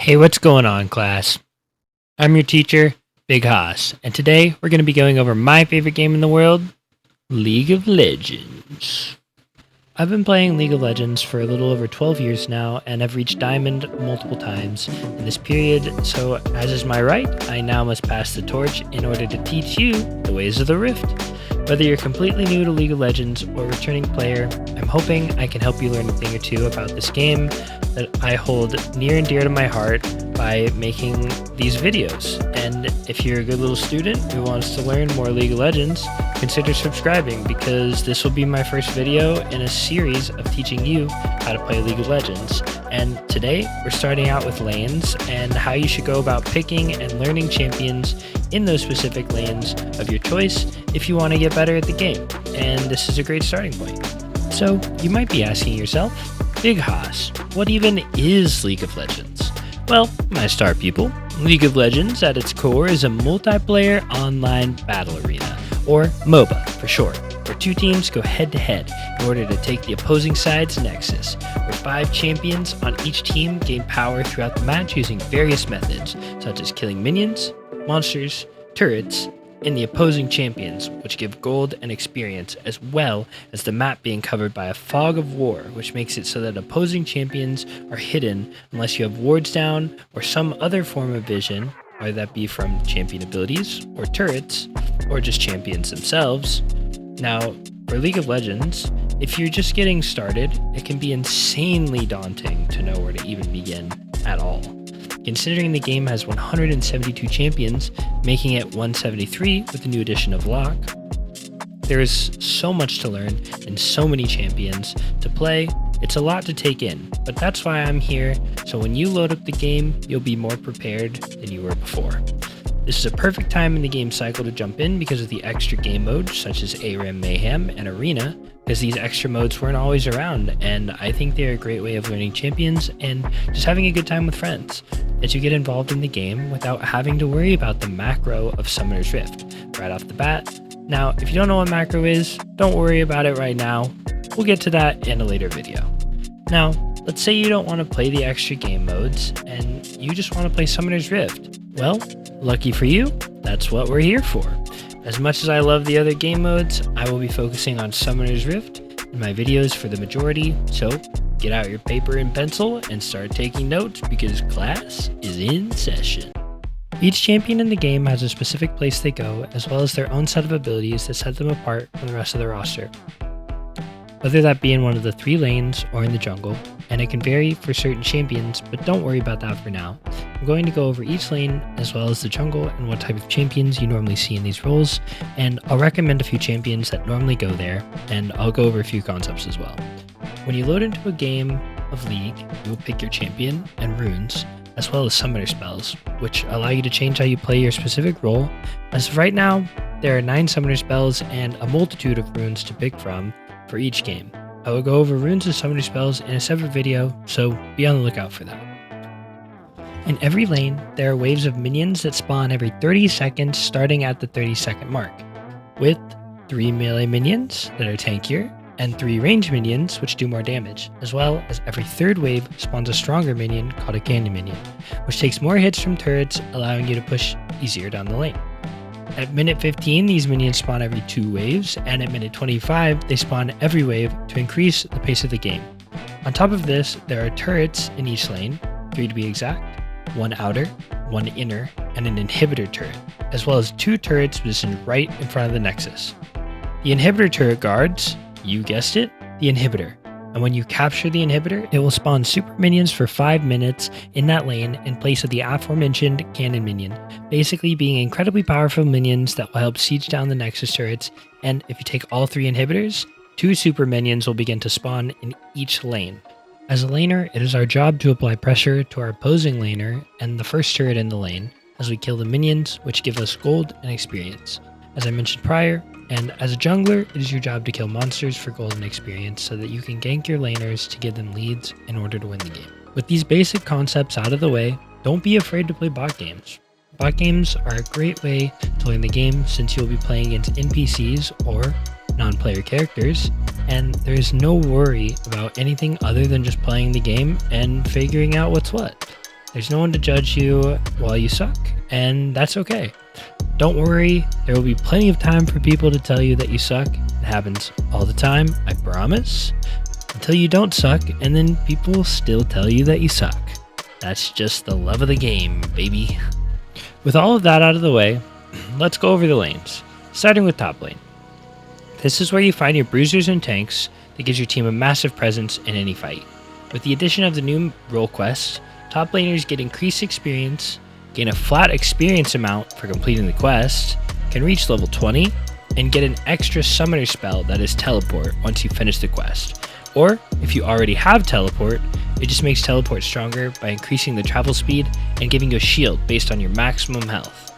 Hey, what's going on, class? I'm your teacher, Big Haas, and today we're going to be going over my favorite game in the world, League of Legends. I've been playing League of Legends for a little over 12 years now, and I've reached Diamond multiple times in this period, so as is my right, I now must pass the torch in order to teach you the ways of the Rift. Whether you're completely new to League of Legends or a returning player, I'm hoping I can help you learn a thing or two about this game that I hold near and dear to my heart by making these videos. And if you're a good little student who wants to learn more League of Legends, consider subscribing because this will be my first video in a series of teaching you how to play League of Legends. And today we're starting out with lanes and how you should go about picking and learning champions in those specific lanes of your choice if you want to get better at the game. And this is a great starting point. So you might be asking yourself, Big Haas, what even is League of Legends? Well, my star pupil, League of Legends at its core is a multiplayer online battle arena, or MOBA for short, where two teams go head-to-head in order to take the opposing side's nexus, where 5 champions on each team gain power throughout the match using various methods, such as killing minions, monsters, turrets, and the opposing champions, which give gold and experience, as well as the map being covered by a fog of war, which makes it so that opposing champions are hidden unless you have wards down or some other form of vision, whether that be from champion abilities or turrets or just champions themselves. Now, for League of Legends, if you're just getting started, it can be insanely daunting to know where to even begin at all. Considering the game has 172 champions, making it 173 with the new addition of Locke, there is so much to learn and so many champions to play, it's a lot to take in, but that's why I'm here, so when you load up the game, you'll be more prepared than you were before. This is a perfect time in the game cycle to jump in because of the extra game modes such as ARAM Mayhem and Arena, because these extra modes weren't always around, and I think they're a great way of learning champions and just having a good time with friends, as you get involved in the game without having to worry about the macro of Summoner's Rift right off the bat. Now, if you don't know what macro is, don't worry about it right now. We'll get to that in a later video. Now, let's say you don't want to play the extra game modes and you just want to play Summoner's Rift. Well, lucky for you, that's what we're here for. As much as I love the other game modes, I will be focusing on Summoner's Rift in my videos for the majority, so get out your paper and pencil and start taking notes because class is in session. Each champion in the game has a specific place they go, as well as their own set of abilities that set them apart from the rest of the roster, whether that be in one of the 3 lanes or in the jungle, and it can vary for certain champions, but don't worry about that for now. I'm going to go over each lane as well as the jungle and what type of champions you normally see in these roles, and I'll recommend a few champions that normally go there, and I'll go over a few concepts as well. When you load into a game of League, you will pick your champion and runes, as well as summoner spells, which allow you to change how you play your specific role. As of right now, there are 9 summoner spells and a multitude of runes to pick from for each game. I will go over runes and summoner spells in a separate video, so be on the lookout for that. In every lane, there are waves of minions that spawn every 30 seconds starting at the 30-second mark, with 3 melee minions that are tankier, and 3 range minions which do more damage, as well as every 3rd wave spawns a stronger minion called a candy minion, which takes more hits from turrets, allowing you to push easier down the lane. At minute 15, these minions spawn every 2 waves, and at minute 25, they spawn every wave to increase the pace of the game. On top of this, there are turrets in each lane, 3 to be exact, 1 outer, 1 inner, and an inhibitor turret, as well as 2 turrets positioned right in front of the nexus. The inhibitor turret guards, you guessed it, the inhibitor. And when you capture the inhibitor, it will spawn super minions for 5 minutes in that lane in place of the aforementioned cannon minion, basically being incredibly powerful minions that will help siege down the nexus turrets, and if you take all 3 inhibitors, 2 super minions will begin to spawn in each lane. As a laner, it is our job to apply pressure to our opposing laner and the first turret in the lane, as we kill the minions, which give us gold and experience. As I mentioned prior, and as a jungler, it is your job to kill monsters for gold and experience so that you can gank your laners to give them leads in order to win the game. With these basic concepts out of the way, don't be afraid to play bot games. Bot games are a great way to learn the game since you'll be playing against NPCs or non-player characters, and there's no worry about anything other than just playing the game and figuring out what's what. There's no one to judge you while you suck, and that's okay. Don't worry, there will be plenty of time for people to tell you that you suck. It happens all the time, I promise. Until you don't suck, and then people will still tell you that you suck. That's just the love of the game, baby. With all of that out of the way, let's go over the lanes, starting with top lane. This is where you find your bruisers and tanks that gives your team a massive presence in any fight. With the addition of the new role quests, top laners get increased experience, gain a flat experience amount for completing the quest, can reach level 20, and get an extra summoner spell that is teleport once you finish the quest. Or, if you already have teleport, it just makes teleport stronger by increasing the travel speed and giving you a shield based on your maximum health.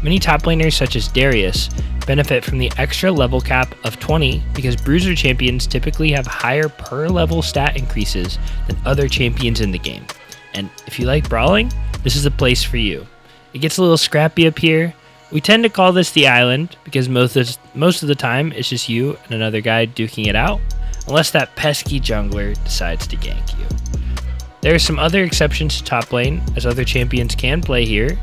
Many top laners such as Darius benefit from the extra level cap of 20 because bruiser champions typically have higher per level stat increases than other champions in the game. And if you like brawling, this is the place for you. It gets a little scrappy up here. We tend to call this the island because most of the time it's just you and another guy duking it out, unless that pesky jungler decides to gank you. There are some other exceptions to top lane, as other champions can play here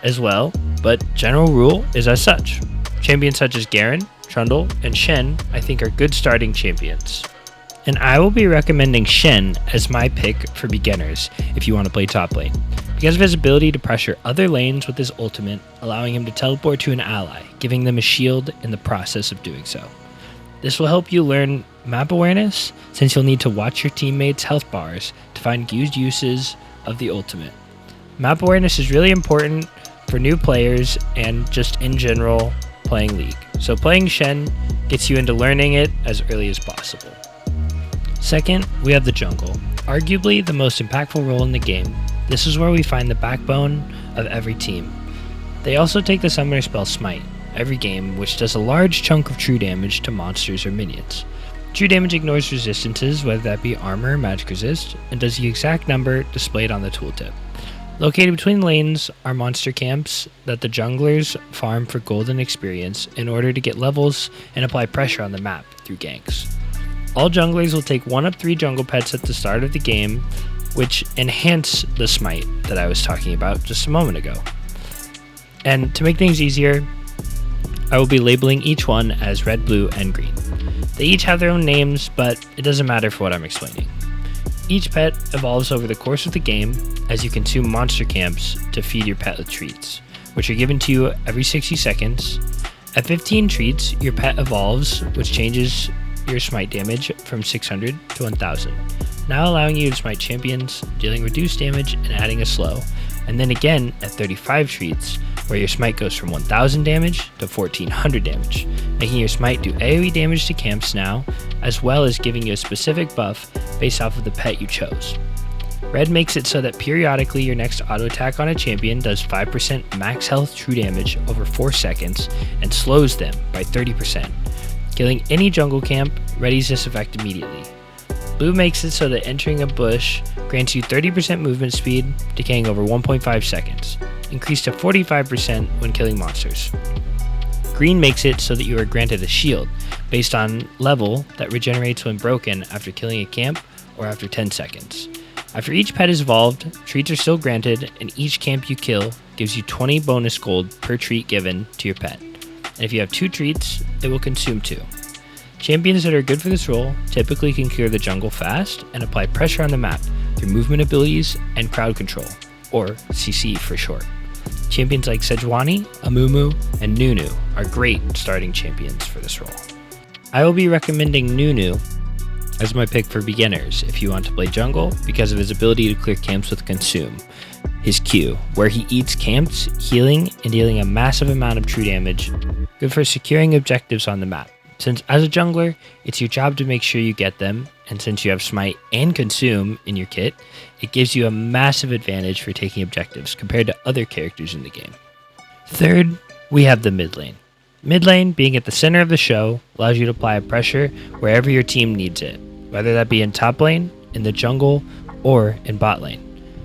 as well, but general rule is as such. Champions such as Garen, Trundle, and Shen I think are good starting champions. And I will be recommending Shen as my pick for beginners if you want to play top lane, because of his ability to pressure other lanes with his ultimate, allowing him to teleport to an ally, giving them a shield in the process of doing so. This will help you learn map awareness, since you'll need to watch your teammates' health bars to find good uses of the ultimate. Map awareness is really important for new players and just in general playing League, so playing Shen gets you into learning it as early as possible. Second, we have the jungle, arguably the most impactful role in the game. This is where we find the backbone of every team. They also take the summoner spell Smite every game, which does a large chunk of true damage to monsters or minions. True damage ignores resistances, whether that be armor or magic resist, and does the exact number displayed on the tooltip. Located between lanes are monster camps that the junglers farm for golden experience in order to get levels and apply pressure on the map through ganks. All junglers will take 1 of 3 jungle pets at the start of the game, which enhance the smite that I was talking about just a moment ago. And to make things easier, I will be labeling each one as red, blue, and green. They each have their own names, but it doesn't matter for what I'm explaining. Each pet evolves over the course of the game as you consume monster camps to feed your pet with treats, which are given to you every 60 seconds. At 15 treats, your pet evolves, which changes your smite damage from 600 to 1000, now allowing you to smite champions, dealing reduced damage and adding a slow, and then again at 35 treats, where your smite goes from 1000 damage to 1400 damage, making your smite do AoE damage to camps now, as well as giving you a specific buff based off of the pet you chose. Red makes it so that periodically your next auto attack on a champion does 5% max health true damage over 4 seconds and slows them by 30%. Killing any jungle camp readies this effect immediately. Blue makes it so that entering a bush grants you 30% movement speed, decaying over 1.5 seconds, increased to 45% when killing monsters. Green makes it so that you are granted a shield, based on level, that regenerates when broken after killing a camp or after 10 seconds. After each pet is evolved, treats are still granted, and each camp you kill gives you 20 bonus gold per treat given to your pet. And if you have 2 treats, it will consume 2. Champions that are good for this role typically can clear the jungle fast and apply pressure on the map through movement abilities and crowd control, or CC for short. Champions like Sejuani, Amumu, and Nunu are great starting champions for this role. I will be recommending Nunu as my pick for beginners if you want to play jungle because of his ability to clear camps with Consume, his Q, where he eats camps, healing, and dealing a massive amount of true damage, good for securing objectives on the map. Since as a jungler, it's your job to make sure you get them, and since you have Smite and Consume in your kit, it gives you a massive advantage for taking objectives compared to other characters in the game. Third, we have the mid lane. Mid lane, being at the center of the show, allows you to apply pressure wherever your team needs it, whether that be in top lane, in the jungle, or in bot lane.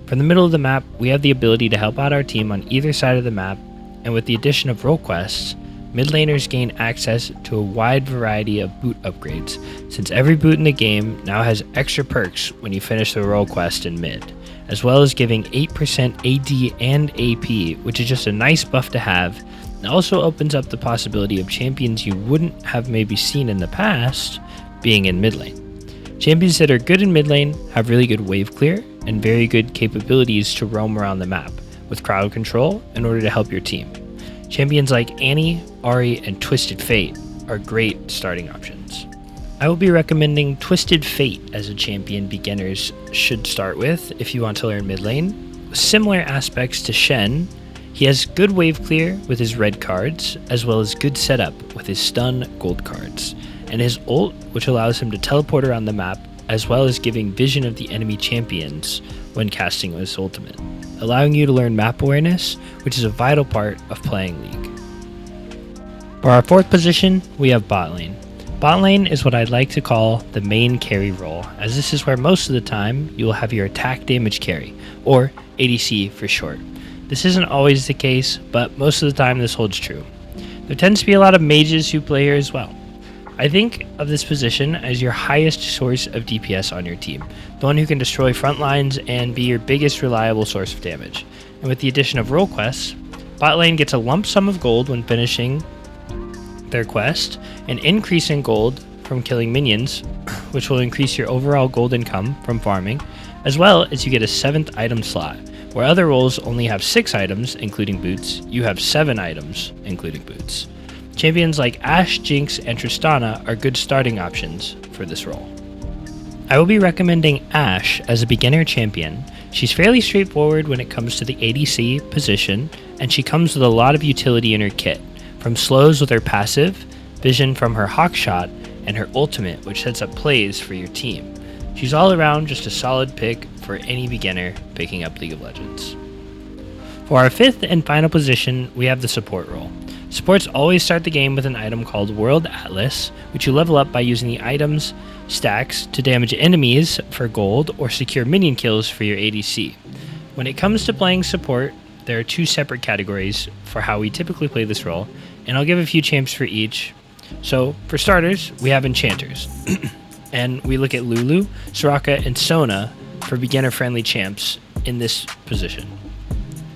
From the middle of the map, we have the ability to help out our team on either side of the map, and with the addition of role quests, mid laners gain access to a wide variety of boot upgrades, since every boot in the game now has extra perks when you finish the role quest in mid, as well as giving 8% AD and AP, which is just a nice buff to have. It also opens up the possibility of champions you wouldn't have maybe seen in the past being in mid lane. Champions that are good in mid lane have really good wave clear and very good capabilities to roam around the map with crowd control in order to help your team. Champions like Annie, Ahri, and Twisted Fate are great starting options. I will be recommending Twisted Fate as a champion beginners should start with if you want to learn mid lane. With similar aspects to Shen, he has good wave clear with his red cards, as well as good setup with his stun gold cards, and his ult, which allows him to teleport around the map, as well as giving vision of the enemy champions when casting his ultimate, allowing you to learn map awareness, which is a vital part of playing League. For our fourth position, we have bot lane. Bot lane is what I'd like to call the main carry role, as this is where most of the time you will have your attack damage carry, or ADC for short. This isn't always the case, but most of the time this holds true. There tends to be a lot of mages who play here as well. I think of this position as your highest source of DPS on your team, the one who can destroy front lines and be your biggest reliable source of damage. And with the addition of role quests, bot lane gets a lump sum of gold when finishing their quest, an increase in gold from killing minions, which will increase your overall gold income from farming, as well as you get a 7th item slot. Where other roles only have 6 items, including boots, you have 7 items, including boots. Champions like Ashe, Jinx, and Tristana are good starting options for this role. I will be recommending Ashe as a beginner champion. She's fairly straightforward when it comes to the ADC position, and she comes with a lot of utility in her kit, from slows with her passive, vision from her hawkshot, and her ultimate, which sets up plays for your team. She's all around just a solid pick for any beginner picking up League of Legends. For our fifth and final position, we have the support role. Supports always start the game with an item called World Atlas, which you level up by using the item's stacks to damage enemies for gold or secure minion kills for your ADC. When it comes to playing support, there are 2 separate categories for how we typically play this role, and I'll give a few champs for each. So, for starters, we have Enchanters. And we look at Lulu, Soraka, and Sona for beginner-friendly champs in this position.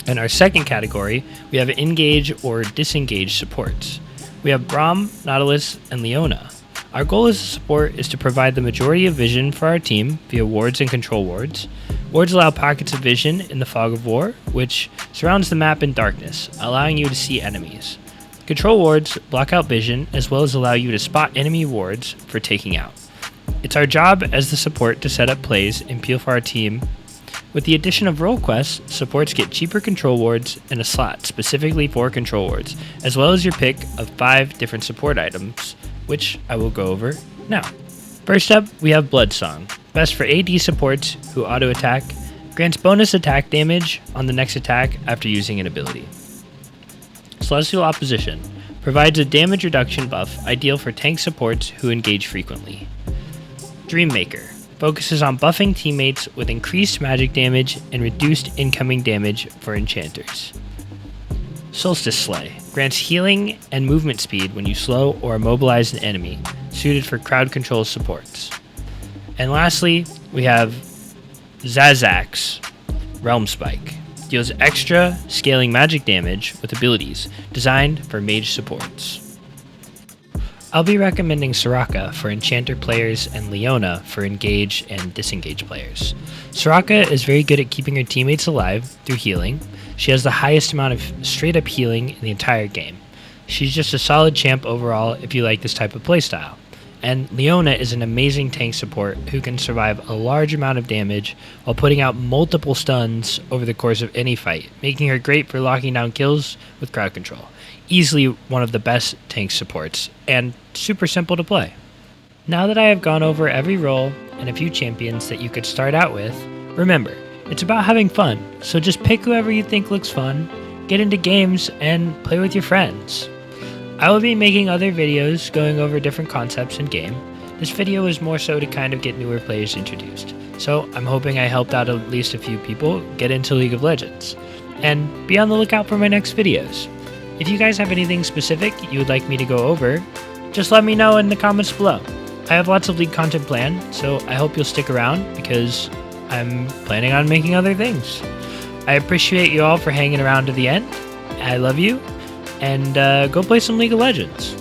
In our second category, we have engage or disengage supports. We have Braum, Nautilus, and Leona. Our goal as a support is to provide the majority of vision for our team via wards and control wards. Wards allow pockets of vision in the fog of war, which surrounds the map in darkness, allowing you to see enemies. Control wards block out vision as well as allow you to spot enemy wards for taking out. It's our job as the support to set up plays and peel for our team. With the addition of role quests, supports get cheaper control wards and a slot specifically for control wards, as well as your pick of 5 different support items, which I will go over now. First up, we have Bloodsong. Best for AD supports who auto-attack, grants bonus attack damage on the next attack after using an ability. Celestial Opposition provides a damage reduction buff ideal for tank supports who engage frequently. Dreammaker focuses on buffing teammates with increased magic damage and reduced incoming damage for enchanters. Solstice Slay grants healing and movement speed when you slow or immobilize an enemy, suited for crowd control supports. And lastly, we have Zazax Realm Spike. Deals extra scaling magic damage with abilities designed for mage supports. I'll be recommending Soraka for Enchanter players and Leona for Engage and Disengage players. Soraka is very good at keeping her teammates alive through healing. She has the highest amount of straight up healing in the entire game. She's just a solid champ overall if you like this type of playstyle. And Leona is an amazing tank support who can survive a large amount of damage while putting out multiple stuns over the course of any fight, making her great for locking down kills with crowd control. Easily one of the best tank supports, and super simple to play. Now that I have gone over every role and a few champions that you could start out with, remember, it's about having fun, so just pick whoever you think looks fun, get into games, and play with your friends. I will be making other videos going over different concepts in game. This video is more so to kind of get newer players introduced, so I'm hoping I helped out at least a few people get into League of Legends. And be on the lookout for my next videos. If you guys have anything specific you would like me to go over, just let me know in the comments below. I have lots of League content planned, so I hope you'll stick around because I I'm planning on making other things. I appreciate you all for hanging around to the end. I love you, and go play some League of Legends.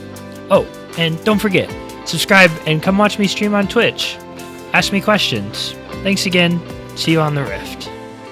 Oh, and don't forget, subscribe and come watch me stream on Twitch. Ask me questions. Thanks again. See you on the Rift.